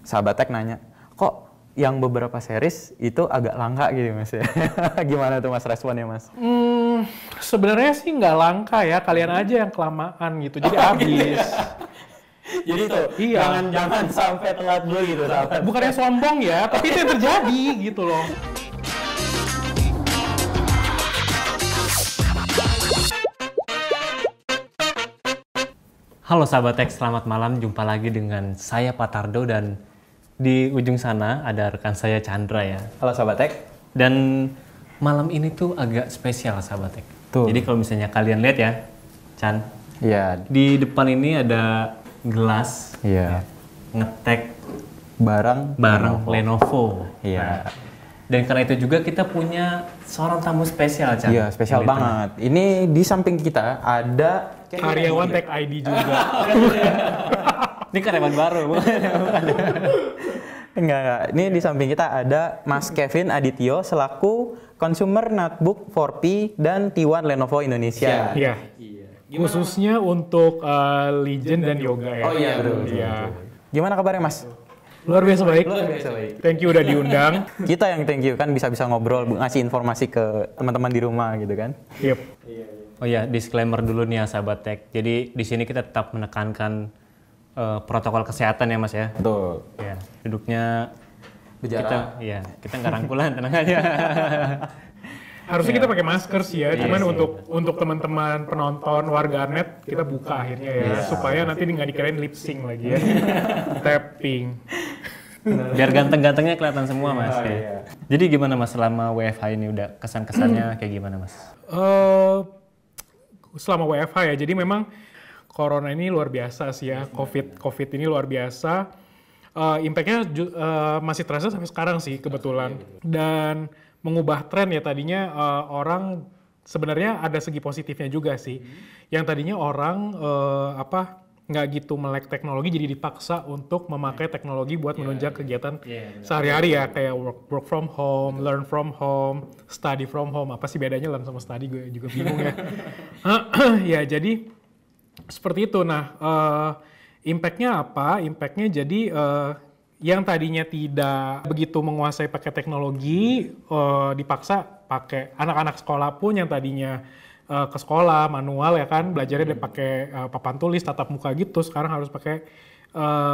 sahabat tech nanya, kok yang beberapa series itu agak langka gitu Mas ya. Gimana tuh Mas responnya Mas? Sebenarnya sih nggak langka ya, kalian aja yang kelamaan gitu, jadi habis. Jadi tuh, Iya. jangan sampai telat dulu gitu sahabat. Bukannya sombong ya, tapi itu yang terjadi gitu loh. Halo sahabat tech, selamat malam. Jumpa lagi dengan saya Patardo dan di ujung sana ada rekan saya Chandra ya. Halo sahabat tech. Dan malam ini tuh agak spesial sahabat tech. Tuh. Jadi kalau misalnya kalian lihat ya, Chan, Iya. di depan ini ada gelas Iya. ngetek Barang Lenovo. Iya. Nah, dan karena itu juga kita punya seorang tamu spesial, Chan. Iya, spesial banget. Ini di samping kita ada Karyawan Tech ID juga. Ini karyawan baru, bukan? Enggak. Ini di samping kita ada Mas Kevin Adityo selaku Consumer Notebook 4P dan T1 Lenovo Indonesia. Iya. Khususnya untuk Legend dan Yoga ya. Oh iya, betul. Iya. Gimana kabarnya Mas? Luar biasa baik. Luar biasa baik. Thank you udah diundang. Kita yang thank you kan bisa-bisa ngobrol, ngasih informasi ke teman-teman di rumah gitu kan. Yep. Oh ya, disclaimer dulu nih ya sahabat tech. Jadi di sini kita tetap menekankan protokol kesehatan ya Mas ya. Betul. Ya, duduknya Berjarak. kita nggak rangkulan, tenang aja. Harusnya kita pakai masker sih ya. Cuman untuk teman-teman penonton warganet kita buka akhirnya ya, supaya nanti nggak dikirain lip sync lagi ya. Tapping. Biar ganteng-gantengnya kelihatan semua Mas. Oh, ya. iya. Jadi gimana Mas selama WFH ini udah kesan-kesannya kayak gimana Mas? Selama WFH ya, jadi memang corona ini luar biasa sih ya, COVID ini luar biasa. Impact-nya masih terasa sampai sekarang sih kebetulan. Dan mengubah tren ya, tadinya orang sebenarnya ada segi positifnya juga sih. Yang tadinya orang nggak gitu melek teknologi, jadi dipaksa untuk memakai teknologi buat menunjang kegiatan sehari-hari ya, kayak work from home, learn from home, study from home. Apa sih bedanya learn sama study, gue juga bingung ya. Ya jadi seperti itu. Nah, impact-nya apa? Impact-nya jadi yang tadinya tidak begitu menguasai pakai teknologi, dipaksa pakai. Anak-anak sekolah pun yang tadinya ke sekolah manual ya kan, belajarnya udah pakai papan tulis tatap muka gitu, sekarang harus pakai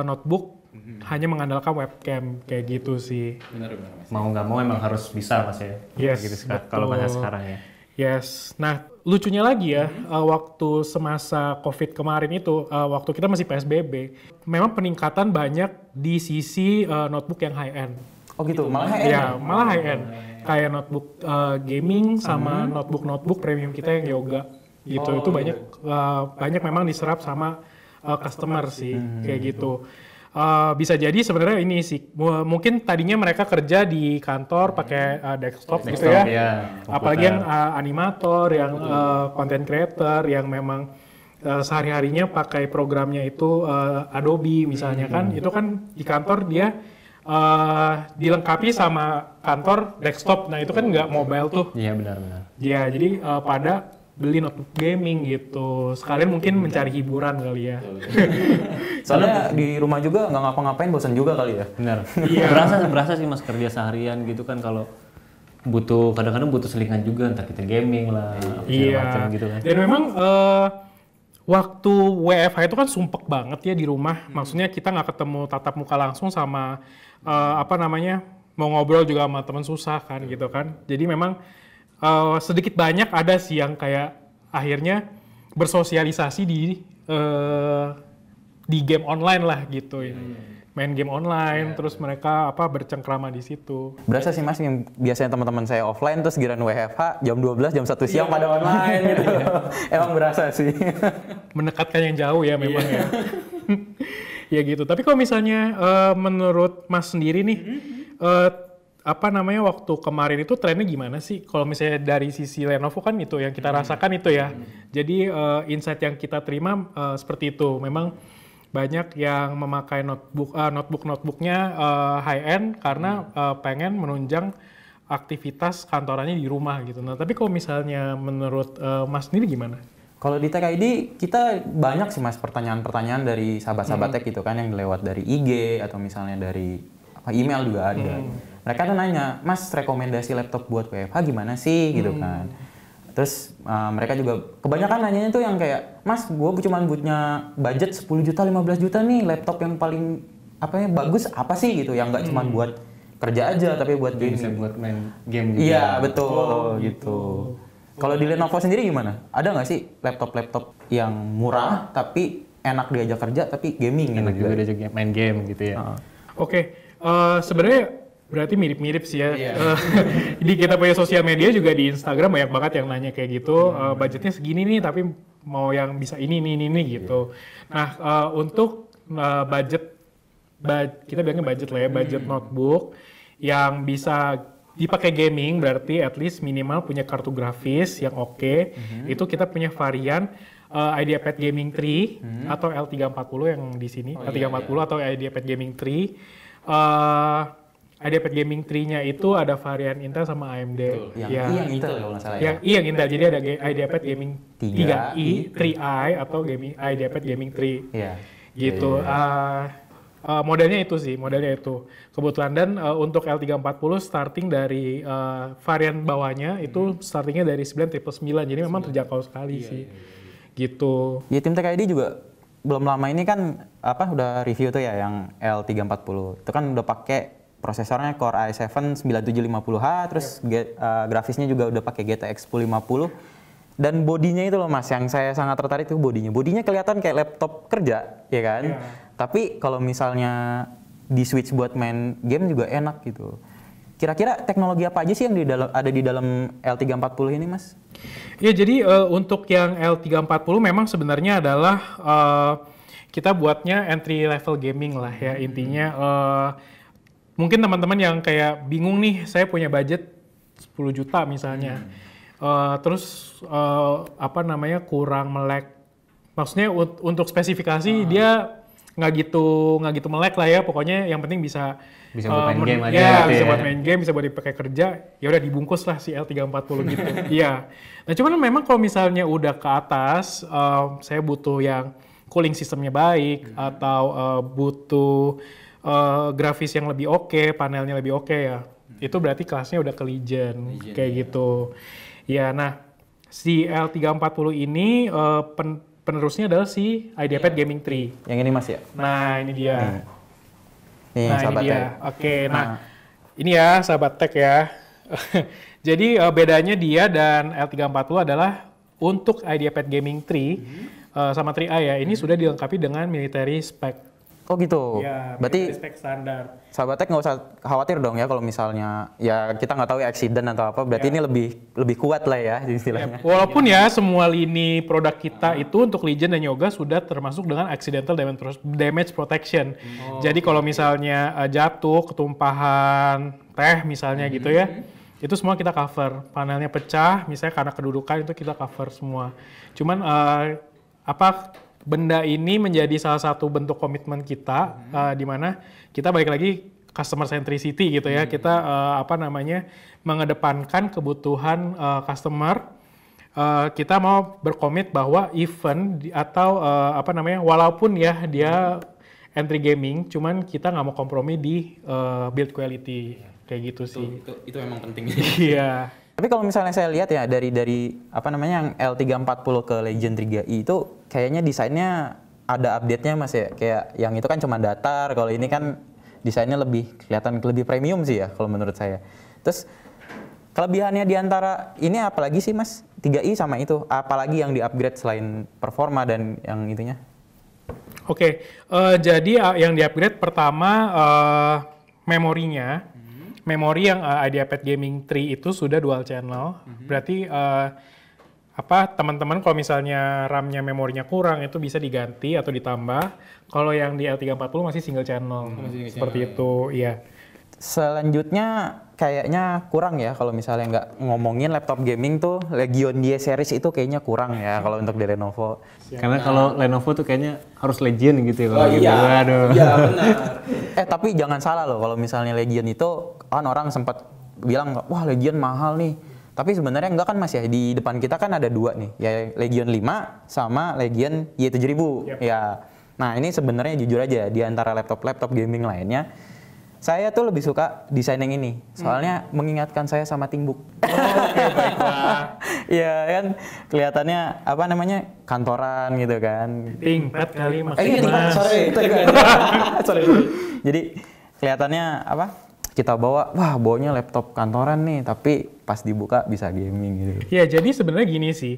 notebook, hanya mengandalkan webcam kayak gitu sih. Benar. Mau nggak mau emang harus bisa Mas ya. Yes, gitu kalau bahasa sekarang ya. Yes. Nah, lucunya lagi ya, waktu semasa COVID kemarin itu, waktu kita masih PSBB, memang peningkatan banyak di sisi notebook yang high end. Oh gitu, malah high end. Ya, malah high end. Kayak notebook gaming sama notebook premium kita yang Yoga gitu. Itu banyak memang diserap sama customer sih kayak gitu. Bisa jadi sebenarnya ini sih, mungkin tadinya mereka kerja di kantor pakai desktop gitu ya. Ya, Apalagi yang animator, yang content creator, yang memang sehari-harinya pakai programnya itu Adobe misalnya kan, itu kan di kantor dia dilengkapi sama kantor desktop. Nah itu kan nggak mobile tuh. Iya benar. Ya jadi pada beli notebook gaming gitu. Sekalian mungkin mencari hiburan kali ya. Soalnya di rumah juga nggak ngapa-ngapain, bosan juga kali ya. Benar. Iya. Berasa sih Mas kerja seharian gitu kan, kalau kadang-kadang butuh selingan juga, entah kita gaming lah, segala macam gitu kan. Dan memang waktu WFH itu kan sumpek banget ya di rumah. Maksudnya kita nggak ketemu tatap muka langsung sama mau ngobrol juga sama teman susah kan gitu kan. Jadi memang sedikit banyak ada sih yang kayak akhirnya bersosialisasi di game online lah gitu. Main game online, terus mereka bercengkrama di situ. Berasa sih Mas, yang biasanya teman-teman saya offline terus giliran WFH jam 12, jam 1 siang pada online gitu. Emang berasa sih. Mendekatkan yang jauh ya memang ya. Ya gitu. Tapi kalau misalnya menurut Mas sendiri nih, waktu kemarin itu trennya gimana sih? Kalau misalnya dari sisi Lenovo kan itu yang kita rasakan itu ya. Jadi insight yang kita terima seperti itu. Memang banyak yang memakai notebooknya high end karena pengen menunjang aktivitas kantorannya di rumah gitu. Nah, tapi kalau misalnya menurut Mas sendiri gimana? Kalau di Tech ID kita banyak sih Mas pertanyaan-pertanyaan dari sahabat-sahabat tech gitu kan yang lewat dari IG atau misalnya dari email juga ada. Mereka tuh nanya, Mas rekomendasi laptop buat WFH gimana sih gitu kan. Terus mereka juga kebanyakan nanyanya tuh yang kayak, Mas gue cuma punya budget 10 juta 15 juta nih, laptop yang paling bagus apa sih gitu, yang nggak cuma buat kerja aja tapi buat gaming. Bisa buat main game juga. Iya betul gitu. Kalau di Lenovo sendiri gimana? Ada nggak sih laptop-laptop yang murah tapi enak diajak kerja tapi gaming? Enak juga diajak main game gitu ya. Oke, sebenarnya berarti mirip-mirip sih ya. Di kita punya sosial media juga di Instagram banyak banget yang nanya kayak gitu. Budgetnya segini nih tapi mau yang bisa ini gitu. Nah untuk budget kita bilangnya budget lah ya, budget notebook yang bisa dipakai gaming berarti at least minimal punya kartu grafis yang oke. Itu kita punya varian IdeaPad Gaming 3 atau L340 yang di sini, L340 atau IdeaPad Gaming 3. IdeaPad Gaming 3-nya itu ada varian Intel sama AMD. Yang Intel kalau nggak salah ya. Iya yang Intel, jadi ada IdeaPad Gaming 3i, 3i atau IdeaPad Gaming 3. Iya. Gitu. Modelnya itu sih, kebetulan. Dan untuk L340 starting dari varian bawahnya itu startingnya dari 999, jadi memang terjangkau sekali sih. Gitu. Ya tim Tech ID juga belum lama ini kan udah review tuh ya yang L340. Itu kan udah pakai prosesornya Core i7 9750H, terus grafisnya juga udah pakai GTX 1050. Dan bodinya itu loh Mas, yang saya sangat tertarik itu bodinya. Bodinya kelihatan kayak laptop kerja, ya kan? Yeah. Tapi kalau misalnya di switch buat main game juga enak gitu. Kira-kira teknologi apa aja sih yang ada di dalam L340 ini Mas? Ya jadi untuk yang L340 memang sebenarnya adalah kita buatnya entry level gaming lah ya intinya. Mungkin teman-teman yang kayak bingung nih, saya punya budget 10 juta misalnya, terus kurang melek. Maksudnya untuk spesifikasi dia nggak gitu melek lah ya. Pokoknya yang penting bisa buat main game aja. Ya, bisa buat main game, bisa buat dipakai kerja. Ya udah dibungkus lah si L340 gitu. Iya. Nah cuman memang kalau misalnya udah ke atas, saya butuh yang cooling sistemnya baik atau butuh grafis yang lebih oke, panelnya lebih oke ya. Itu berarti kelasnya udah ke Legion kayak gitu. Ya, nah si L340 ini penerusnya adalah si IdeaPad Gaming 3. Yang ini Mas ya? Nah, ini dia. Nih, nah, ini dia. Oke, nah ini ya sahabat tech ya. Jadi bedanya dia dan L340 adalah untuk IdeaPad Gaming 3 sama 3i ya, ini sudah dilengkapi dengan military spec. Oh gitu. Ya, berarti spek standar. Sahabat tech nggak usah khawatir dong ya kalau misalnya ya kita nggak tahu ya accident atau apa. Berarti ini lebih kuat lah ya istilahnya. Walaupun ya semua lini produk kita itu untuk Legion dan Yoga sudah termasuk dengan accidental damage protection. Jadi kalau misalnya jatuh, ketumpahan teh misalnya gitu ya, itu semua kita cover. Panelnya pecah, misalnya karena kedudukan itu kita cover semua. Cuman benda ini menjadi salah satu bentuk komitmen kita, di mana kita balik lagi customer centricity gitu ya. Kita mengedepankan kebutuhan customer. Kita mau berkomit bahwa event atau walaupun ya dia entry gaming, cuman kita nggak mau kompromi di build quality kayak gitu sih. Itu memang penting. Iya. Tapi kalau misalnya saya lihat ya dari yang L340 ke Legion 3i itu kayaknya desainnya ada update-nya Mas ya. Kayak yang itu kan cuma datar, kalau ini kan desainnya kelihatan lebih premium sih ya kalau menurut saya. Terus kelebihannya di antara ini apalagi sih Mas? 3i sama itu, apalagi yang di-upgrade selain performa dan yang itunya? Oke, jadi yang di-upgrade pertama memorinya. Memori yang IdeaPad Gaming 3 itu sudah dual channel. Berarti teman-teman kalau misalnya RAM-nya memorinya kurang itu bisa diganti atau ditambah. Kalau yang di L340 masih single channel. Seperti itu, iya. Selanjutnya kayaknya kurang ya kalau misalnya nggak ngomongin laptop gaming tuh Legion Y series itu kayaknya kurang ya kalau untuk di Lenovo. Karena kalau Lenovo tuh kayaknya harus Legion gitu ya kalau gitu. Aduh. Iya benar. Tapi jangan salah loh kalau misalnya Legion itu kan orang sempat bilang wah Legion mahal nih. Tapi sebenarnya enggak kan Mas ya, di depan kita kan ada 2 nih, ya Legion 5 sama Legion Y7000. Yep. Ya. Nah, ini sebenarnya jujur aja di antara laptop gaming lainnya, saya tuh lebih suka desain yang ini. Soalnya mengingatkan saya sama ThinkBook. Oke, baiklah. Iya kan, kelihatannya apa namanya, kantoran gitu kan. ThinkPad kali Iya, maksudnya. sorry. Jadi kelihatannya apa? Kita bawanya laptop kantoran nih, tapi pas dibuka bisa gaming gitu. Ya, jadi sebenarnya gini sih,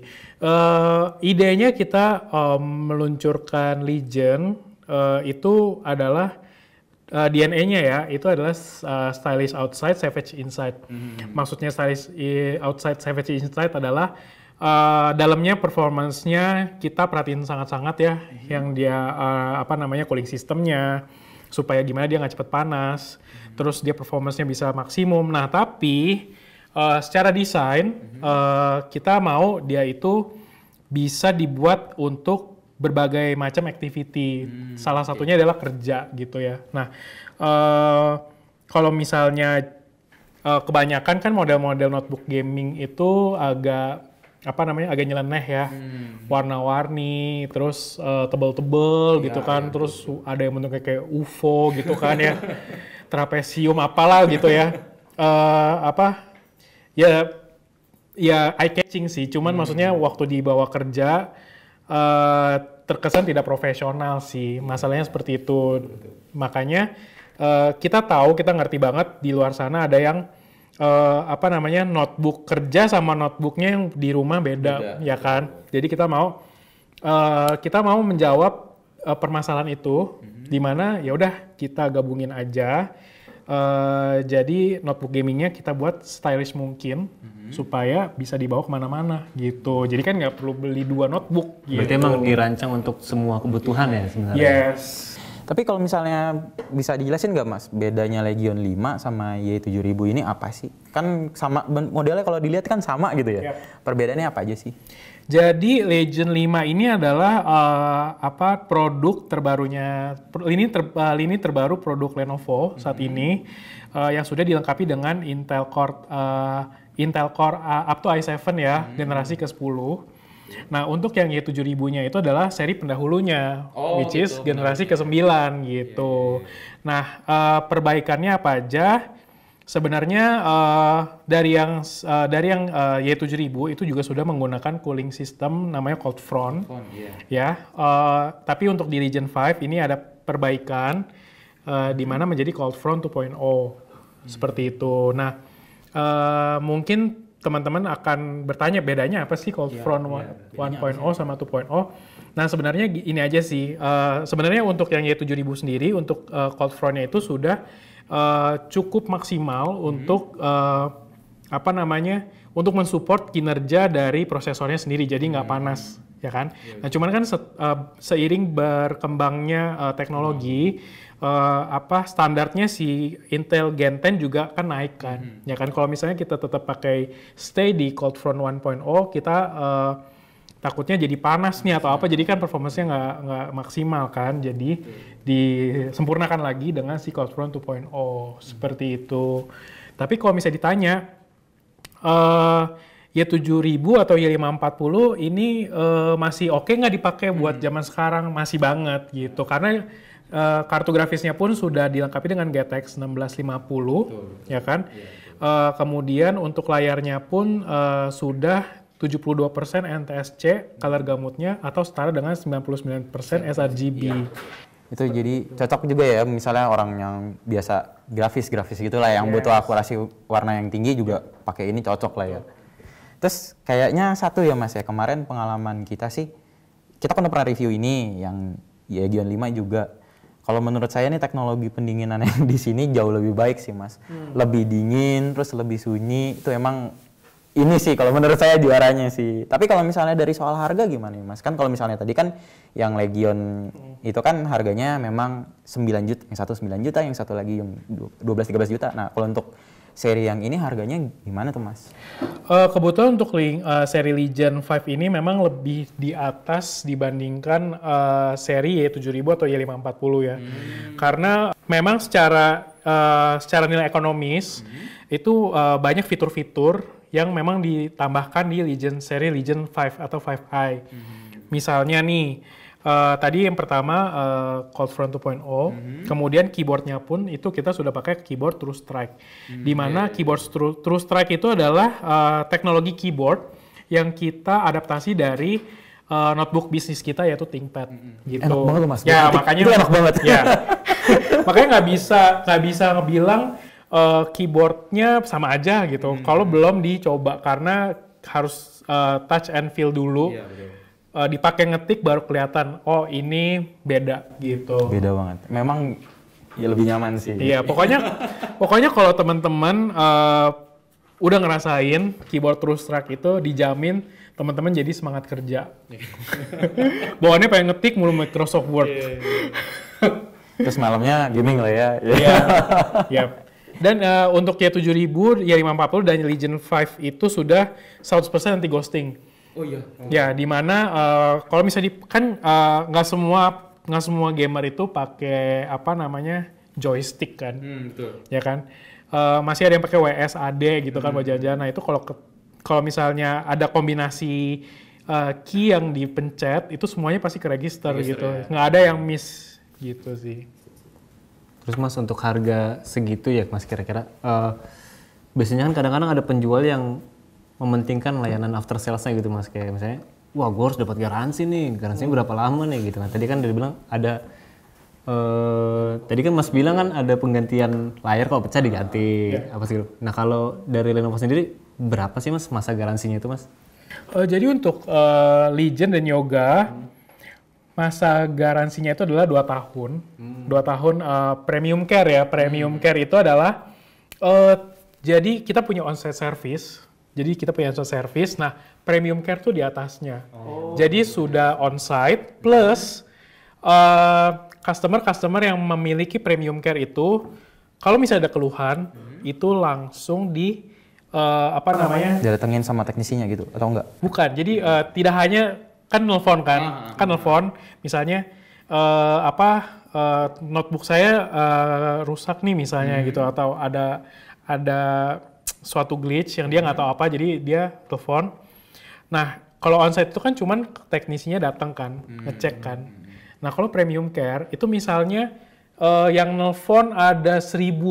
idenya kita meluncurkan Legion itu adalah DNA-nya ya, itu adalah stylish outside, savage inside. Maksudnya stylish outside, savage inside adalah dalamnya performance-nya kita perhatiin sangat-sangat ya, yang dia cooling sistemnya, supaya gimana dia nggak cepet panas, terus dia performance-nya bisa maksimum. Nah, tapi secara desain kita mau dia itu bisa dibuat untuk berbagai macam activity. Salah satunya adalah kerja gitu ya. Nah, kalau misalnya kebanyakan kan model-model notebook gaming itu agak agak nyeleneh ya, warna-warni, terus tebel-tebel gitu kan, terus ada yang bentuknya kayak UFO gitu kan ya, trapesium apalah gitu ya, ya eye catching sih, cuman maksudnya waktu dibawa kerja terkesan tidak profesional sih, masalahnya seperti itu. Makanya kita ngerti banget di luar sana ada yang notebook kerja sama notebooknya yang di rumah beda. Ya kan. Jadi kita mau menjawab permasalahan itu, di mana ya udah kita gabungin aja. Jadi notebook gamingnya kita buat stylish mungkin supaya bisa dibawa kemana-mana gitu. Jadi kan nggak perlu beli 2 notebook. Berarti gitu. emang dirancang untuk semua kebutuhan ya sebenarnya. Yes. Tapi kalau misalnya bisa dijelasin nggak Mas, bedanya Legion 5 sama Y7000 ini apa sih? Kan sama, modelnya kalau dilihat kan sama gitu ya. Yep. Perbedaannya apa aja sih? Jadi Legion 5 ini adalah produk terbarunya, lini terbaru produk Lenovo saat ini yang sudah dilengkapi dengan Intel Core up to i7 ya, generasi ke-10. Nah, untuk yang Y7000-nya itu adalah seri pendahulunya, which is generasi ke-9 gitu. Nah, perbaikannya apa aja? Sebenarnya dari yang Y7000 itu juga sudah menggunakan cooling system namanya Cold Front. Ya, tapi untuk di Legion 5 ini ada perbaikan di mana menjadi Cold Front 2.0 seperti itu. Nah, mungkin teman-teman akan bertanya bedanya apa sih Cold Front 1.0 sama 2.0. Nah, sebenarnya ini aja sih. Sebenarnya untuk yang Y7000 sendiri, untuk Cold Front-nya itu sudah cukup maksimal untuk untuk mensupport kinerja dari prosesornya sendiri, jadi nggak panas, ya kan? Nah, cuman kan seiring berkembangnya teknologi, standarnya si Intel Gen 10 juga kan naik kan, ya kan? Kalau misalnya kita tetap pakai stay di Cold Front 1.0, kita takutnya jadi panas nih atau apa, jadi kan performance-nya nggak maksimal kan, jadi disempurnakan lagi dengan si Cold Front 2.0 seperti itu. Tapi kalau misalnya ditanya Y7000 atau Y540 ini masih oke nggak dipakai buat zaman sekarang? Masih banget gitu, karena kartu grafisnya pun sudah dilengkapi dengan GTX 1650, ya kan? Kemudian untuk layarnya pun sudah 72% NTSC color gamutnya atau setara dengan 99% sRGB. Itu jadi cocok juga ya, misalnya orang yang biasa grafis gitulah, yang butuh akurasi warna yang tinggi juga pakai ini cocok lah ya. Terus kayaknya satu ya Mas ya, kemarin pengalaman kita sih, kita kan pernah review ini yang Legion 5 juga. Kalau menurut saya nih teknologi pendinginan yang di sini jauh lebih baik sih Mas. Lebih dingin, terus lebih sunyi, itu emang ini sih kalau menurut saya juaranya sih. Tapi kalau misalnya dari soal harga gimana nih Mas? Kan kalau misalnya tadi kan yang Legion itu kan harganya memang 9 juta, yang satu 9 juta, yang satu lagi yang 12-13 juta. Nah, kalau untuk seri yang ini harganya gimana tuh Mas? Kebetulan untuk seri Legion 5 ini memang lebih di atas dibandingkan seri Y7000 atau Y540 ya. Karena memang secara nilai ekonomis itu banyak fitur-fitur yang memang ditambahkan di seri Legion 5 atau 5i. Misalnya nih, tadi yang pertama Cold Front 2.0, kemudian keyboardnya pun itu kita sudah pakai keyboard True Strike. Di mana keyboard True Strike itu adalah teknologi keyboard yang kita adaptasi dari notebook bisnis kita yaitu ThinkPad. Gitu. Enak banget loh, Mas. Ya makanya itu enak banget. Ya. Makanya nggak bisa ngebilang keyboardnya sama aja gitu. Kalau belum dicoba karena harus touch and feel dulu. Dipakai ngetik baru kelihatan, oh ini beda gitu. Beda banget. Memang ya lebih nyaman sih. Iya, pokoknya kalau teman-teman udah ngerasain keyboard True Strike itu dijamin teman-teman jadi semangat kerja. Bawaannya pengen ngetik mulu Microsoft Word. Terus malamnya gaming lah ya. Iya. Dan untuk Y7000, Y540 dan Legion 5 itu sudah 100% anti ghosting. Oh iya. Ya, di mana kalau misalnya kan nggak semua gamer itu pakai joystick kan, Betul. ya kan. Masih ada yang pakai WSAD gitu kan buat jajan. Nah itu kalau misalnya ada kombinasi key yang dipencet itu semuanya pasti ke register gitu. Ya. Nggak ada yang miss gitu sih. Terus Mas untuk harga segitu ya Mas kira-kira biasanya kan kadang-kadang ada penjual yang mementingkan layanan after sales-nya gitu Mas, kayak misalnya wah gue harus dapat garansi nih, garansinya berapa lama nih gitu. Nah tadi kan dia bilang ada tadi kan Mas bilang kan ada penggantian layar kalau pecah diganti apa sih. Nah kalau dari Lenovo sendiri berapa sih Mas masa garansinya itu Mas? Jadi untuk Legion dan Yoga masa garansinya itu adalah 2 tahun. 2 tahun premium care ya. Premium care itu adalah jadi kita punya on-site service. Nah, premium care tuh di atasnya. Jadi sudah on-site plus customer yang memiliki premium care itu kalau misalnya ada keluhan itu langsung Datengin sama teknisinya gitu atau enggak? Bukan. Jadi tidak hanya kan nelfon misalnya notebook saya rusak nih misalnya gitu atau ada suatu glitch yang dia nggak tahu apa jadi dia telepon. Nah kalau onsite itu kan cuman teknisinya datang kan ngecek kan. Nah kalau premium care itu misalnya yang nelfon ada 1.000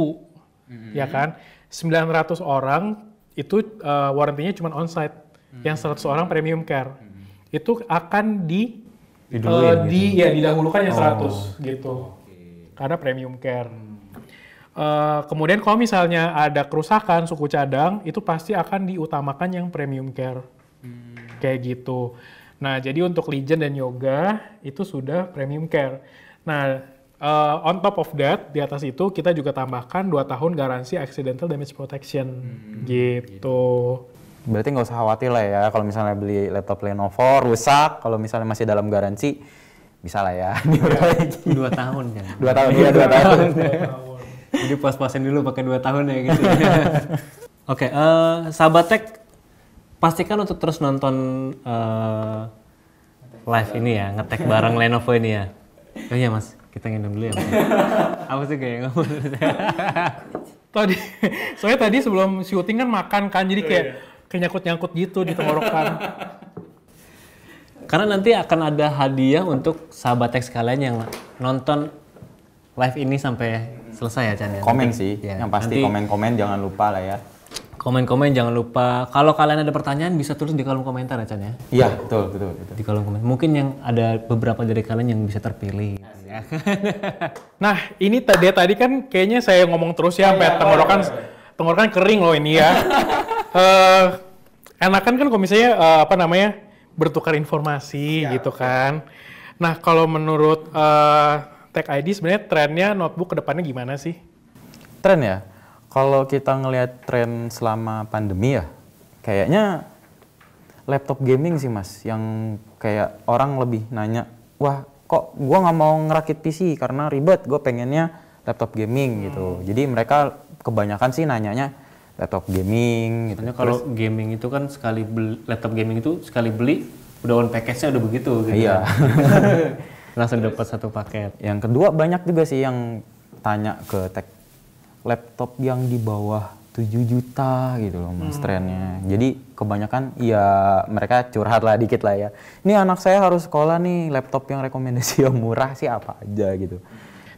ya kan 900 orang itu warrantinya cuman onsite. Yang 100 orang premium care itu akan didahulukan yang 100 gitu. Karena premium care. Kemudian kalau misalnya ada kerusakan suku cadang itu pasti akan diutamakan yang premium care. Kayak gitu. Nah, jadi untuk Legion dan Yoga itu sudah premium care. Nah, on top of that, di atas itu kita juga tambahkan 2 tahun garansi accidental damage protection. Gitu. Berarti nggak usah khawatir lah ya kalau misalnya beli laptop Lenovo rusak, kalau misalnya masih dalam garansi bisa lah ya. 2 tahun kan? 2 tahun, iya 2 tahun. Jadi pas-pasin dulu pakai 2 tahun ya gitu. Oke, sahabat tech pastikan untuk terus nonton live ini ya, ngetek bareng Lenovo ini ya. Oh iya Mas, kita ngendong dulu ya Mas. Apa sih kayak ngomong? Soalnya tadi sebelum syuting kan makan kan, jadi kayak nyangkut-nyangkut gitu di tenggorokan. Karena nanti akan ada hadiah untuk sahabat tech sekalian yang nonton live ini sampai selesai ya Chan ya. Komen sih, ya, yang pasti komen-komen jangan lupa lah ya. Komen-komen jangan lupa. Kalau kalian ada pertanyaan bisa tulis di kolom komentar ya Chan ya. Iya, betul. Di kolom komentar. Mungkin yang ada beberapa dari kalian yang bisa terpilih. Ya. Nah, ini tadi kan kayaknya saya ngomong terus ya sampai tenggorokan kering loh ini ya. Enakan kan kalau misalnya bertukar informasi gitu kan. Nah, kalau menurut Tech ID sebenarnya trennya notebook ke depannya gimana sih? Tren ya? Kalau kita ngelihat tren selama pandemi ya, kayaknya laptop gaming sih Mas, yang kayak orang lebih nanya, wah kok gua nggak mau ngerakit PC karena ribet, gue pengennya laptop gaming gitu. Jadi mereka kebanyakan sih nanyanya laptop gaming gitu. Soalnya kalau gaming itu kan laptop gaming itu sekali beli udah on package-nya udah begitu gitu. Iya. Langsung dapat satu paket. Yang kedua banyak juga sih yang tanya ke tech laptop yang di bawah 7 juta gitu loh mas trennya. Jadi kebanyakan ya mereka curhat lah dikit lah ya. Ini anak saya harus sekolah nih, laptop yang rekomendasi yang murah sih apa aja gitu.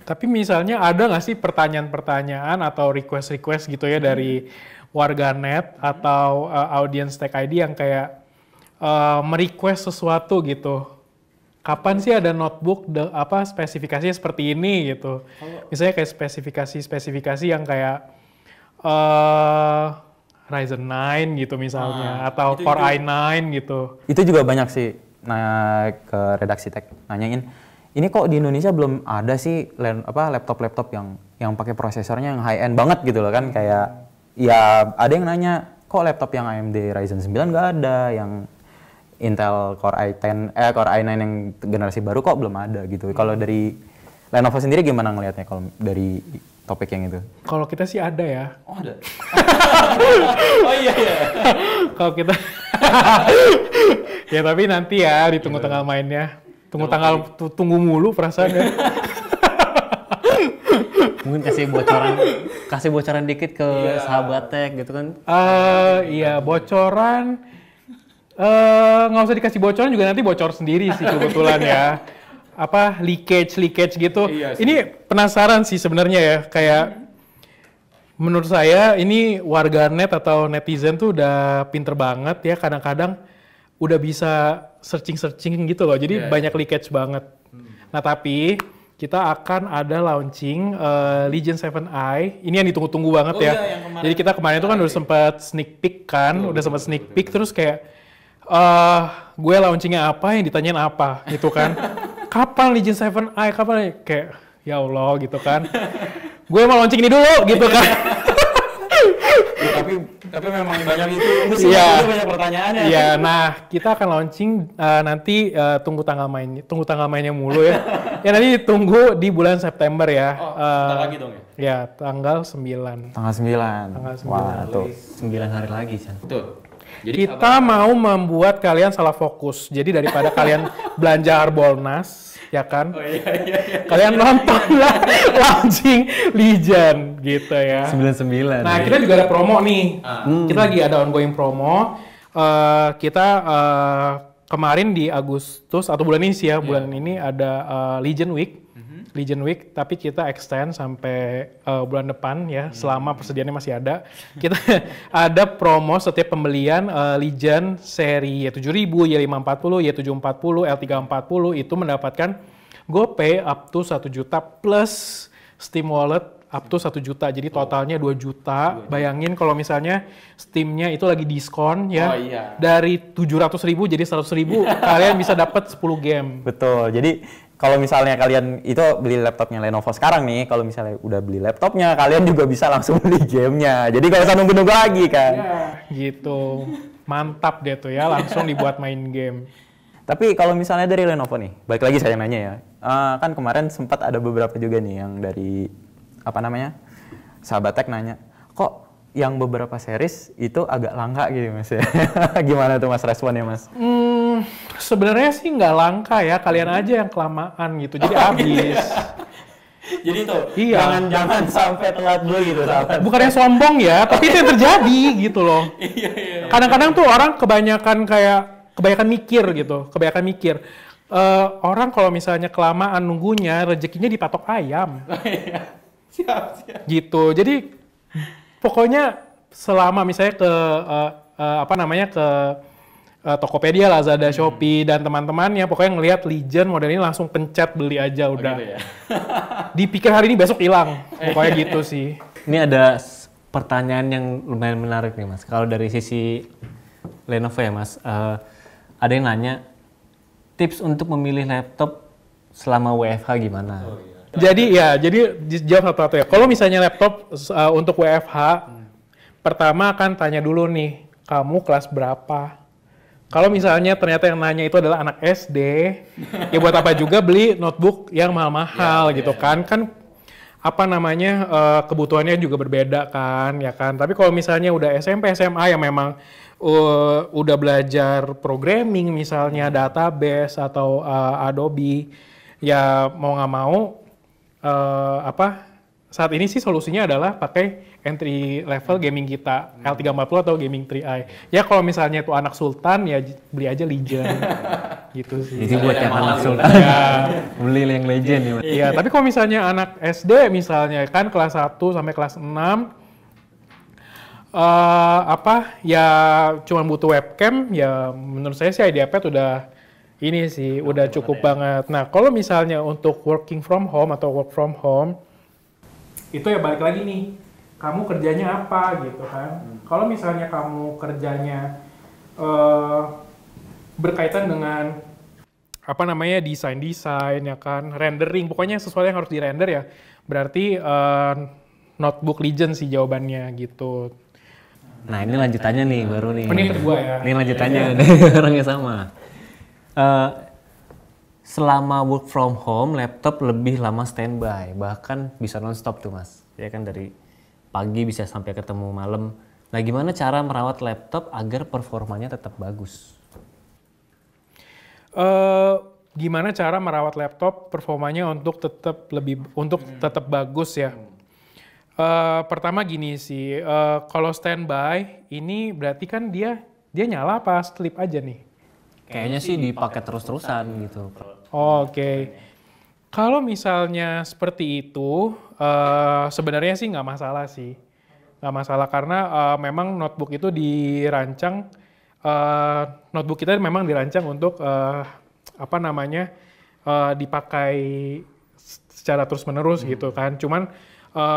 Tapi misalnya ada nggak sih pertanyaan-pertanyaan atau request-request gitu ya dari warganet atau audiens Tech ID yang kayak merequest sesuatu gitu. Kapan sih ada notebook spesifikasinya seperti ini gitu. Misalnya kayak spesifikasi yang kayak Ryzen 9 gitu misalnya atau Core i9 gitu. Itu juga banyak sih naik ke redaksi Tech nanyain, ini kok di Indonesia belum ada sih laptop-laptop yang pakai prosesornya yang high end banget gitu loh kan, kayak ya ada yang nanya kok laptop yang AMD Ryzen 9 nggak ada, yang Intel Core i9 yang generasi baru kok belum ada gitu. Kalau dari Lenovo sendiri gimana ngelihatnya kalau dari topik yang itu? Kalau kita sih ada ya. Oh ada. Oh iya. Kalau kita ya tapi nanti ya ditunggu tanggal mainnya. Tunggu mulu perasaannya. Mungkin kasih bocoran dikit ke sahabat tech gitu kan. Iya bocoran. Nggak usah dikasih bocoran juga nanti bocor sendiri sih kebetulan ya. Leakage gitu. Iya, ini penasaran sih sebenarnya ya, kayak menurut saya ini warganet atau netizen tuh udah pinter banget ya, kadang-kadang udah bisa searching gitu loh, jadi banyak leakage banget. Nah tapi kita akan ada launching Legion 7i, ini yang ditunggu-tunggu banget ya. Jadi kita kemarin tuh kan udah sempat sneak peek kan, terus kayak gue launchingnya apa, yang ditanyain apa gitu kan. Kapan Legion 7i, kapan, kayak ya Allah gitu kan. Gue mau launching ini dulu gitu kan. Ya, tapi memang banyak itu banyak pertanyaannya. Iya, nah kita akan launching nanti tunggu tanggal mainnya mulu ya. Ya nanti tunggu di bulan September ya. Sebentar lagi dong ya? Ya, tanggal 9. Tanggal 9. Wah, tuh 9 hari lagi, Chan. Betul. Jadi kita mau membuat kalian salah fokus. Jadi daripada kalian belanja Harbolnas, ya kan? Kalian nontonlah launching Legion gitu ya. 99. Nah, kita juga ada promo nih. Kita lagi ada ongoing promo. Kita kemarin di Agustus atau bulan ini sih ya, bulan ini ada Legion Week. Legion Week, tapi kita extend sampai bulan depan ya, selama persediaannya masih ada. Kita ada promo setiap pembelian Legion seri Y7000, Y540, Y740, L340 itu mendapatkan GoPay up to 1 juta plus Steam Wallet up to 1 juta. Jadi totalnya 2 juta. Bayangin kalau misalnya Steam-nya itu lagi diskon ya. Dari 700.000 jadi 100.000, kalian bisa dapat 10 game. Betul. Jadi kalau misalnya kalian itu beli laptopnya Lenovo sekarang nih, kalau misalnya udah beli laptopnya, kalian juga bisa langsung beli gamenya. Jadi gak usah nunggu-nunggu lagi kan. Ya, gitu. Mantap deh tuh ya, langsung dibuat main game. Tapi kalau misalnya dari Lenovo nih, balik lagi saya nanya ya. Kan kemarin sempat ada beberapa juga nih yang dari, sahabat tech nanya, kok yang beberapa series itu agak langka gitu mas ya. Gimana tuh mas responnya mas? Sebenarnya sih nggak langka ya, kalian aja yang kelamaan gitu, jadi habis. Jadi tuh, jangan sampai telat dulu gitu. Bukannya sombong ya, tapi itu yang terjadi gitu loh. Kadang-kadang tuh orang kebanyakan mikir gitu, orang kalau misalnya kelamaan nunggunya, rezekinya dipatok ayam. Siap. Gitu, jadi pokoknya selama misalnya ke Tokopedia, Lazada, Shopee, dan teman-temannya pokoknya ngelihat Legion model ini langsung pencet beli aja udah. Gitu ya? Dipikir hari ini besok hilang, pokoknya gitu sih. Ini ada pertanyaan yang lumayan menarik nih mas. Kalau dari sisi Lenovo ya mas, ada yang nanya tips untuk memilih laptop selama WFH gimana? Jadi jawab satu-satu ya. Kalau misalnya laptop untuk WFH, pertama kan tanya dulu nih, kamu kelas berapa? Kalau misalnya ternyata yang nanya itu adalah anak SD, ya buat apa juga beli notebook yang mahal-mahal gitu kan? Kan kebutuhannya juga berbeda kan, ya kan? Tapi kalau misalnya udah SMP, SMA yang memang udah belajar programming misalnya, database atau Adobe, ya mau nggak mau saat ini sih solusinya adalah pakai entry level gaming kita L340 atau gaming 3i. Ya kalau misalnya itu anak sultan ya beli aja Legion gitu sih. Jadi buat yang anak sultan beli yang legend ya. Iya, tapi kalau misalnya anak SD misalnya kan kelas 1 sampai kelas 6 ya cuma butuh webcam ya menurut saya sih IdeaPad udah ini sih udah cukup banget. Nah, kalau misalnya untuk working from home atau work from home itu ya balik lagi nih, kamu kerjanya apa gitu kan. Kalau misalnya kamu kerjanya berkaitan dengan apa namanya desain ya kan, rendering, pokoknya sesuatu yang harus di render ya, berarti notebook Legion sih jawabannya gitu. Nah ini lanjutannya nih baru nih. Ini kedua ya. Ini lanjutannya orangnya sama. Selama work from home, laptop lebih lama standby, bahkan bisa non-stop tuh mas. Ya kan dari pagi bisa sampai ketemu malam. Nah gimana cara merawat laptop agar performanya tetap bagus? Gimana cara merawat laptop performanya untuk tetap bagus ya? Pertama gini sih, kalau standby ini berarti kan dia nyala apa sleep aja nih? Kayaknya sih dipakai terus-terusan gitu. Oke. Kalau misalnya seperti itu, sebenarnya sih nggak masalah sih. Nggak masalah karena memang notebook itu dirancang, notebook kita memang dirancang untuk dipakai secara terus-menerus gitu kan. Cuman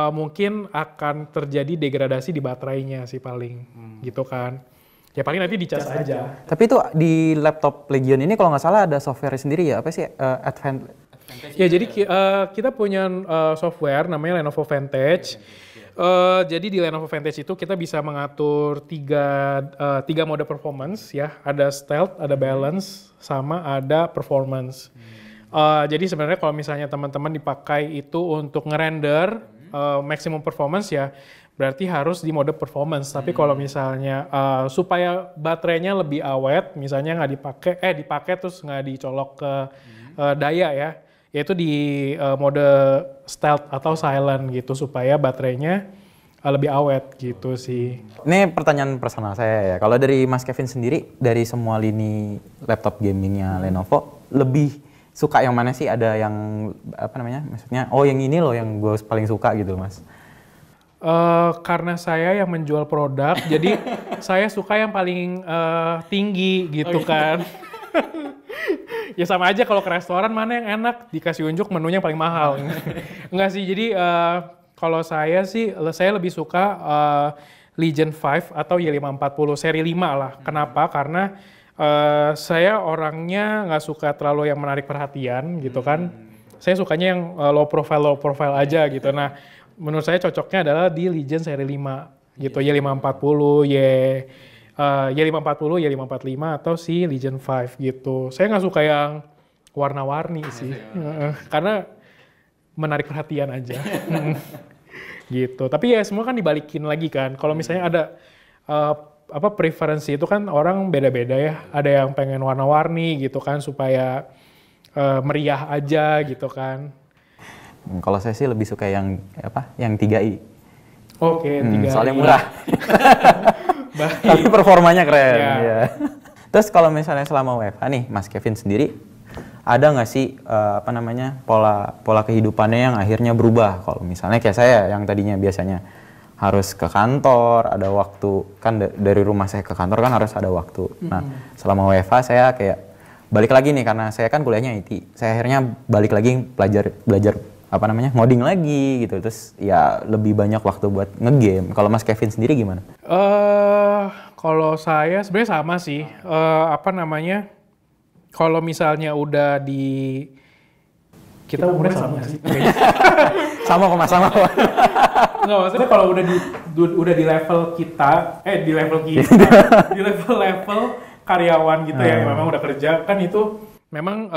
mungkin akan terjadi degradasi di baterainya sih paling gitu kan. Ya paling nanti dicas aja. Tapi itu di laptop Legion ini kalau nggak salah ada software sendiri ya, apa sih Advantage? Ya jadi kita punya software namanya Lenovo Vantage. Jadi di Lenovo Vantage itu kita bisa mengatur tiga mode performance ya. Ada stealth, ada balance, sama ada performance. Jadi sebenarnya kalau misalnya teman-teman dipakai itu untuk ngerender maximum performance ya, berarti harus di mode performance. Tapi kalau misalnya supaya baterainya lebih awet, misalnya dipakai terus nggak dicolok ke daya ya, yaitu di mode stealth atau silent gitu supaya baterainya lebih awet gitu sih. Ini pertanyaan personal saya ya. Kalau dari Mas Kevin sendiri, dari semua lini laptop gamingnya Lenovo, lebih suka yang mana sih? Ada yang maksudnya, oh yang ini loh yang gue paling suka gitu Mas. Karena saya yang menjual produk, jadi saya suka yang paling tinggi gitu kan. Ya sama aja kalau ke restoran mana yang enak, dikasih unjuk menunya yang paling mahal. Enggak sih, jadi kalau saya lebih suka Legion 5 atau Y540 seri 5 lah. Kenapa? Karena saya orangnya nggak suka terlalu yang menarik perhatian gitu kan. Saya sukanya yang low profile aja gitu. Nah, menurut saya cocoknya adalah di Legion seri 5 gitu, Y540, Y540, Y545 atau si Legion 5 gitu. Saya nggak suka yang warna-warni sih, karena menarik perhatian aja. Gitu. Tapi ya semua kan dibalikin lagi kan. Kalau misalnya ada preferensi itu kan orang beda-beda ya. Ada yang pengen warna-warni gitu kan supaya meriah aja gitu kan. Kalau saya sih lebih suka yang yang 3i. Oke, 3i. Soalnya murah. Tapi performanya keren. Ya. Terus kalau misalnya selama WFH nih, Mas Kevin sendiri ada nggak sih pola kehidupannya yang akhirnya berubah? Kalau misalnya kayak saya yang tadinya biasanya harus ke kantor, ada waktu kan dari rumah saya ke kantor kan harus ada waktu. Nah, selama WFH saya kayak balik lagi nih karena saya kan kuliahnya IT. Saya akhirnya balik lagi belajar ngoding lagi gitu. Terus ya lebih banyak waktu buat ngegame. Kalau Mas Kevin sendiri gimana? Kalau saya sebenarnya sama sih. Kalau misalnya udah kita umurnya sama sih. Sama kok Mas, sama kok. Nggak, maksudnya kalau udah di level kita, di level karyawan gitu ya, memang udah kerja, kan itu memang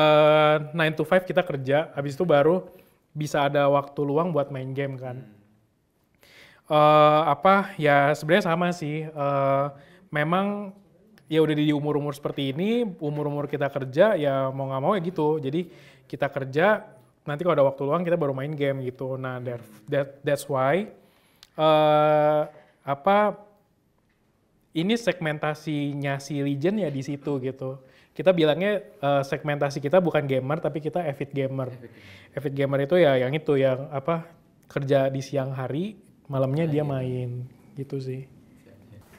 9 to 5 kita kerja, habis itu baru bisa ada waktu luang buat main game kan. Ya sebenarnya sama sih, memang ya udah di umur-umur seperti ini, umur-umur kita kerja ya mau nggak mau ya gitu. Jadi kita kerja nanti kalau ada waktu luang kita baru main game gitu. Nah, that's why ini segmentasinya si Legion ya di situ gitu. Kita bilangnya segmentasi kita bukan gamer tapi kita avid gamer. Avid gamer itu ya yang itu yang kerja di siang hari, malamnya dia main gitu sih.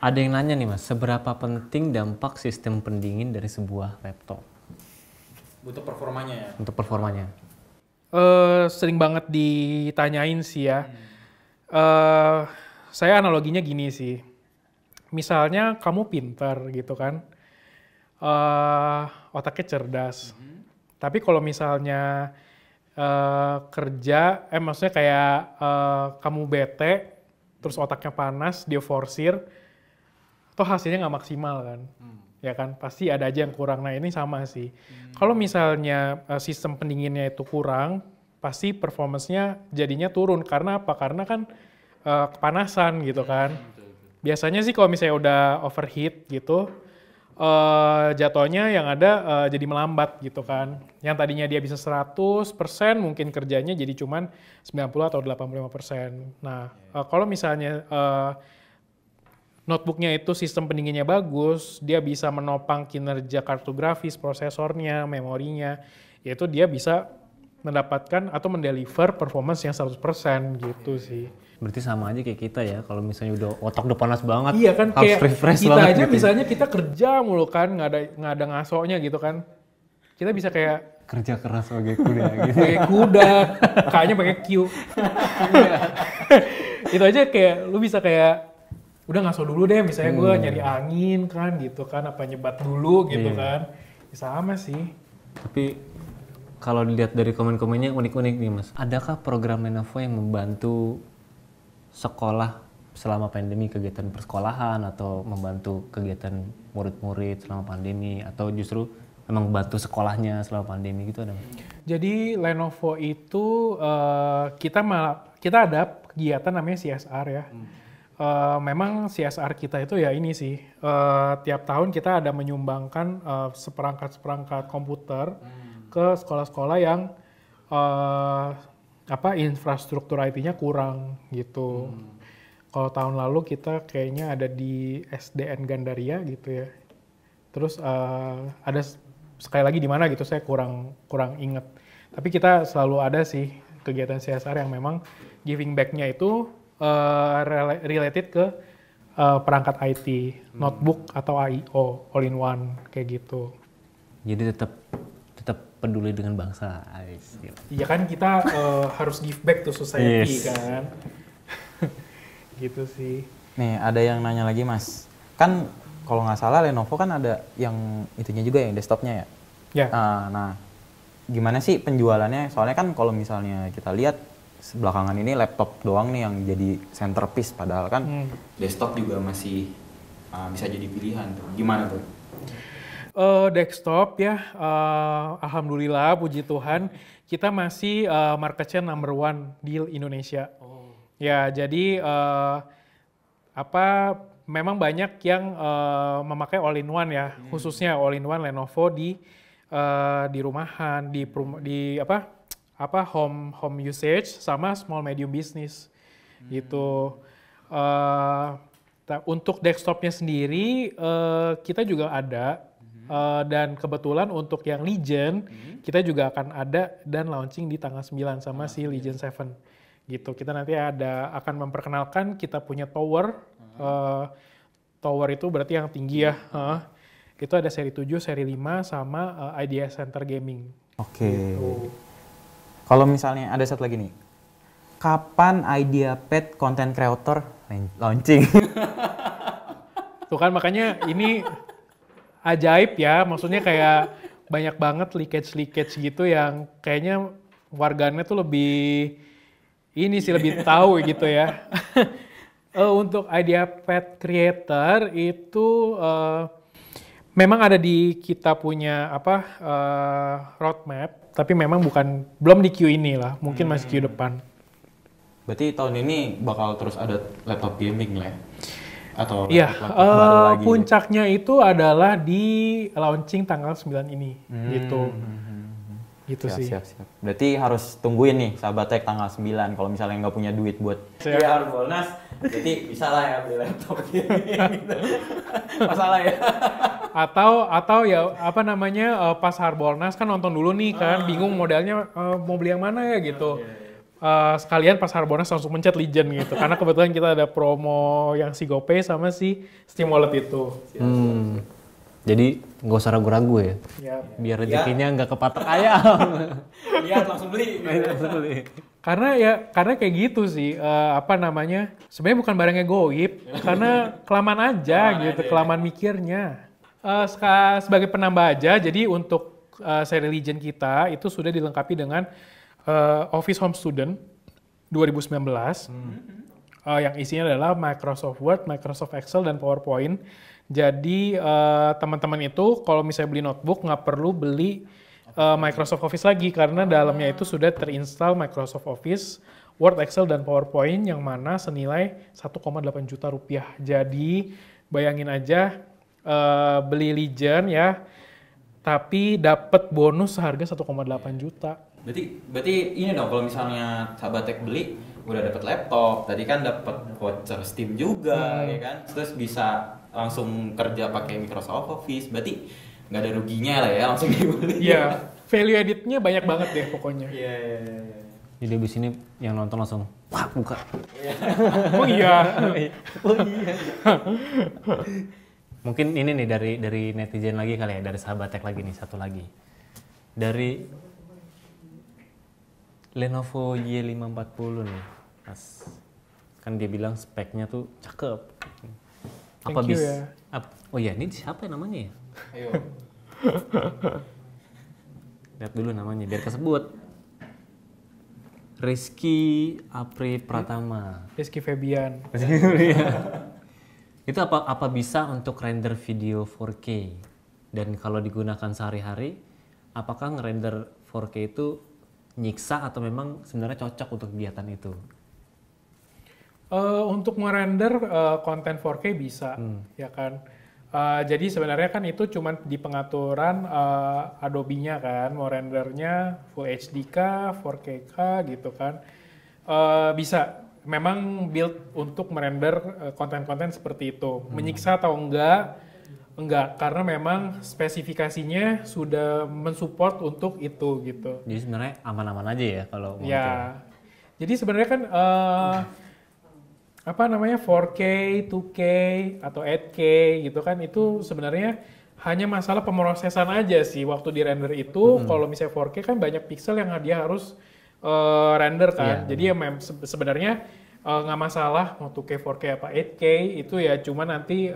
Ada yang nanya nih Mas, seberapa penting dampak sistem pendingin dari sebuah laptop? Untuk performanya ya? Untuk performanya. Sering banget ditanyain sih ya. Saya analoginya gini sih. Misalnya kamu pintar gitu kan, otaknya cerdas. Tapi kalau misalnya kerja, maksudnya kayak kamu bete, terus otaknya panas, dia forsir, toh hasilnya nggak maksimal kan. Ya kan, pasti ada aja yang kurang. Nah ini sama sih. Kalau misalnya sistem pendinginnya itu kurang, pasti performance-nya jadinya turun. Karena apa? Karena kan kepanasan gitu kan. Biasanya sih kalau misalnya udah overheat gitu, jatuhnya yang ada jadi melambat gitu kan. Yang tadinya dia bisa 100%, mungkin kerjanya jadi cuman 90 atau 85%. Nah, kalau misalnya notebooknya itu sistem pendinginnya bagus, dia bisa menopang kinerja kartu grafis, prosesornya, memorinya, yaitu dia bisa mendapatkan atau mendeliver performance yang 100% gitu sih. Berarti sama aja kayak kita ya, kalau misalnya otak udah panas banget, iya kan, harus kayak refresh kita banget aja gitu. misalnya kita kerja mulu kan, nggak ada ngasoknya gitu kan. Kita bisa kayak Kerja keras sebagai kuda gitu. pakai kuda, kayaknya pakai Q. Itu aja kayak lu bisa kayak udah ngasok dulu deh, misalnya gue nyari angin kan gitu kan, apa nyebat dulu gitu kan. Bisa sama sih. Tapi kalau dilihat dari komen-komennya unik-unik nih Mas, adakah program Lenovo yang membantu sekolah selama pandemi, kegiatan persekolahan atau membantu kegiatan murid-murid selama pandemi, atau justru memang bantu sekolahnya selama pandemi gitu ada? Jadi Lenovo itu kita ada kegiatan namanya CSR ya. Memang CSR kita itu ya ini sih, tiap tahun kita ada menyumbangkan seperangkat komputer ke sekolah-sekolah yang infrastruktur IT-nya kurang gitu. Kalau tahun lalu kita kayaknya ada di SDN Gandaria gitu ya. Terus ada sekali lagi di mana gitu saya kurang inget. Tapi kita selalu ada sih kegiatan CSR yang memang giving back-nya itu related ke perangkat IT, notebook atau AIO, all in one kayak gitu. Jadi tetap peduli dengan bangsa. Iya kan kita harus give back to society kan. Gitu sih. Nih ada yang nanya lagi Mas, kan kalau nggak salah Lenovo kan ada yang itunya juga yang desktopnya ya? Ya. Nah gimana sih penjualannya? Soalnya kan kalau misalnya kita lihat belakangan ini laptop doang nih yang jadi centerpiece, padahal kan desktop juga masih bisa jadi pilihan tuh. Gimana tuh? Desktop ya, alhamdulillah puji Tuhan kita masih market share number 1 di Indonesia. Ya jadi memang banyak yang memakai all in one ya, khususnya all in one Lenovo di rumahan, di home usage sama small medium business gitu. Untuk desktopnya sendiri kita juga ada. Dan kebetulan untuk yang Legion kita juga akan ada dan launching di tanggal 9 sama si Legion 7 gitu. Kita nanti akan memperkenalkan kita punya tower. Tower itu berarti yang tinggi ya. Itu ada seri 7, seri 5 sama IDS Center Gaming. Oke. Gitu. Kalau misalnya ada satu lagi nih, kapan IdeaPad content creator launching? Tuh kan makanya ini ajaib ya, maksudnya kayak banyak banget leakage gitu yang kayaknya warganet tuh lebih tahu gitu ya. Untuk IdeaPad Creator itu memang ada di kita punya roadmap, tapi memang belum di Q ini lah, mungkin masih Q depan. Berarti tahun ini bakal terus ada laptop gaming lah ya? Atau iya, baru lagi? Puncaknya itu adalah di launching tanggal 9 ini gitu. Gitu Siap, sih. siap, siap. Berarti harus tungguin nih sahabat tech tanggal 9 kalau misalnya nggak punya duit buat Siap. Harbolnas, berarti bisa lah ya beli laptop gitu. Masalah ya. Atau ya apa namanya pas Harbolnas kan nonton dulu nih kan, bingung modelnya mau beli yang mana ya gitu. Sekalian pas Harbolnas langsung mencet Legend gitu, karena kebetulan kita ada promo yang si GoPay sama si Steam Wallet itu. Jadi nggak usah ragu-ragu ya. Ya. Biar rezekinya nggak kepatok ayam. Lihat langsung beli. Karena kayak gitu sih, apa namanya, sebenarnya bukan barangnya goib, karena kelamaan aja gitu, kelamaan mikirnya. Sebagai penambah aja, jadi untuk seri Legend kita itu sudah dilengkapi dengan Office Home Student 2019, yang isinya adalah Microsoft Word, Microsoft Excel, dan PowerPoint. Jadi teman-teman itu kalau misalnya beli notebook nggak perlu beli Microsoft Office lagi karena dalamnya itu sudah terinstall Microsoft Office, Word, Excel, dan PowerPoint yang mana senilai 1,8 juta rupiah. Jadi bayangin aja beli Legend ya, tapi dapat bonus seharga 1,8 juta. Berarti ini dong kalau misalnya sahabat tech beli udah dapat laptop, tadi kan dapat voucher Steam juga ya kan. Terus bisa langsung kerja pakai Microsoft Office. Berarti nggak ada ruginya lah ya langsung dibeli. Iya, value editnya banyak banget deh pokoknya. Iya. Jadi abis ini yang nonton langsung, wah buka. Oh iya. Mungkin ini nih dari netizen lagi kali ya, dari sahabat tech lagi nih, satu lagi. Dari Lenovo Y540 nih, Mas. Kan dia bilang speknya tuh cakep. Thank you ya. Oh iya, ini siapa namanya ya? Ayo. Lihat dulu namanya, biar kesebut. Rizky Apri Pratama. Rizky Febian. Itu apa bisa untuk render video 4K? Dan kalau digunakan sehari-hari, apakah ngerender 4K itu nyiksa atau memang sebenarnya cocok untuk kegiatan itu? Untuk merender konten 4K bisa, ya kan. Jadi sebenarnya kan itu cuma di pengaturan Adobe-nya kan, mau rendernya Full HD kah, 4K kah gitu kan. Bisa, memang build untuk merender konten-konten seperti itu. Menyiksa atau enggak, karena memang spesifikasinya sudah mensupport untuk itu gitu. Jadi sebenarnya aman-aman aja ya kalau mau Ya, jadi sebenarnya kan apa namanya 4K, 2K atau 8K gitu kan itu sebenarnya hanya masalah pemrosesan aja sih waktu di render itu. Kalau misalnya 4K kan banyak pixel yang dia harus render kan. Jadi ya sebenarnya nggak masalah mau 2K, 4K apa 8K itu ya cuma nanti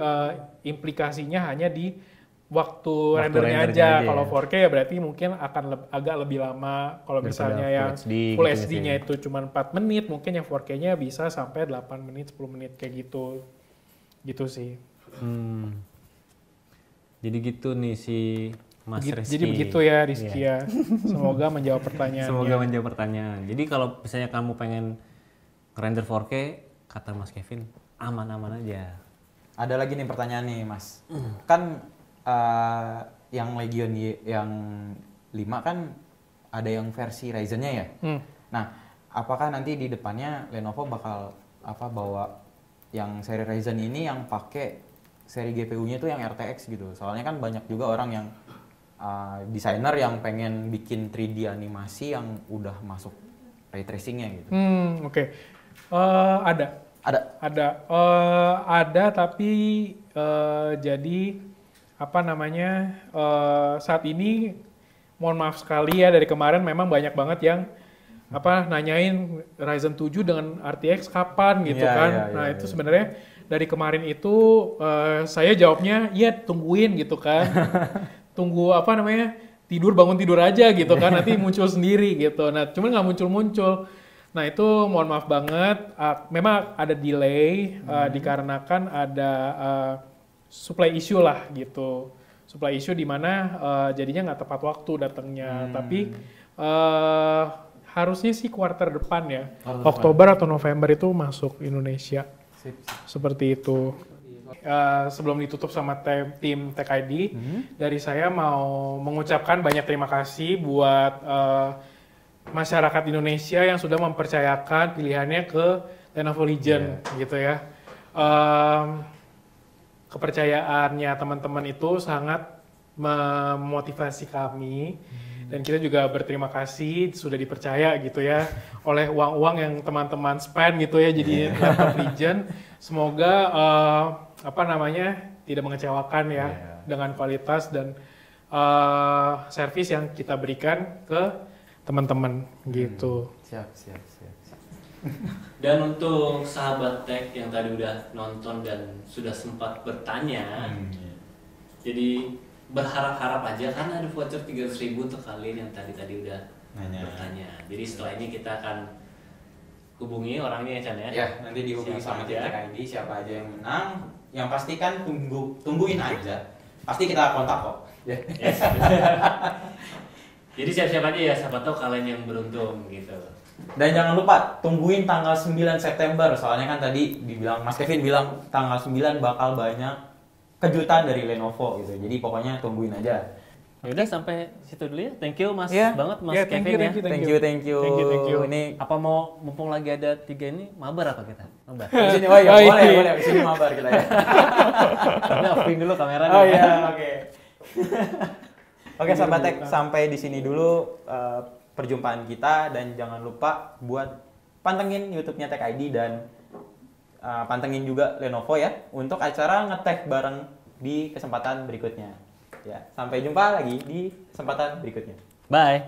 implikasinya hanya di waktu rendernya aja. Kalau 4K ya berarti mungkin akan agak lebih lama. Kalau misalnya yang Full HD-nya itu cuma 4 menit, mungkin yang 4K-nya bisa sampai 8 menit, 10 menit kayak gitu. Gitu sih. Jadi gitu nih si Mas Rizky. Jadi begitu ya Rizky ya. Semoga menjawab pertanyaannya. Semoga menjawab pertanyaan. Jadi kalau misalnya kamu pengen render 4K, kata Mas Kevin, aman-aman aja. Ada lagi nih pertanyaan nih Mas. Kan yang Legion yang 5 kan ada yang versi Ryzen-nya ya. Nah, apakah nanti di depannya Lenovo bakal bawa yang seri Ryzen ini yang pakai seri GPU-nya itu yang RTX gitu? Soalnya kan banyak juga orang yang desainer yang pengen bikin 3D animasi yang udah masuk ray tracing-nya gitu. Oke. Ada tapi jadi apa namanya saat ini mohon maaf sekali ya dari kemarin memang banyak banget yang nanyain Ryzen 7 dengan RTX kapan gitu kan. Itu sebenarnya dari kemarin itu saya jawabnya ya tungguin gitu kan. Tunggu tidur bangun tidur aja gitu kan, nanti muncul sendiri gitu. Nah cuman nggak muncul. Nah itu mohon maaf banget, memang ada delay dikarenakan ada supply issue lah gitu. Supply issue di mana jadinya nggak tepat waktu datangnya. Tapi harusnya sih kuartal depan ya. Oktober atau November itu masuk Indonesia. Seperti itu. Sebelum ditutup sama tim Tech ID, dari saya mau mengucapkan banyak terima kasih buat masyarakat Indonesia yang sudah mempercayakan pilihannya ke Lenovo Legion gitu ya. Kepercayaannya teman-teman itu sangat memotivasi kami. Dan kita juga berterima kasih sudah dipercaya gitu ya oleh uang-uang yang teman-teman spend gitu ya jadi laptop Legion. Semoga tidak mengecewakan ya dengan kualitas dan servis yang kita berikan ke teman-teman gitu. Siap. Dan untuk sahabat tech yang tadi udah nonton dan sudah sempat bertanya, jadi berharap-harap aja kan ada voucher 300.000 untuk kalian yang tadi udah bertanya. Jadi setelah ini kita akan hubungi orangnya ya Chan ya. Ya, nanti dihubungi sama tim Tech ID siapa aja yang menang. Yang pasti kan tungguin aja. Pasti kita kontak kok. Yes. Jadi siap-siap aja ya, siapa tahu kalian yang beruntung gitu. Dan jangan lupa tungguin tanggal 9 September. Soalnya kan tadi Mas Kevin bilang tanggal 9 bakal banyak kejutan dari Lenovo gitu. Jadi pokoknya tungguin aja. Ya udah sampai situ dulu ya. Thank you Mas banget Mas Yeah, Kevin ya. Thank you. Ini Apa mau mumpung lagi ada 3 ini mabar apa kita? Mabar. di sini boleh di sini mabar kita ya. Tapi offing dulu kamera. Oke. Oke sahabat Tech, sampai di sini dulu perjumpaan kita dan jangan lupa buat pantengin YouTube-nya Tech ID dan pantengin juga Lenovo ya untuk acara nge-tech bareng di kesempatan berikutnya. Ya, sampai jumpa lagi di kesempatan berikutnya. Bye.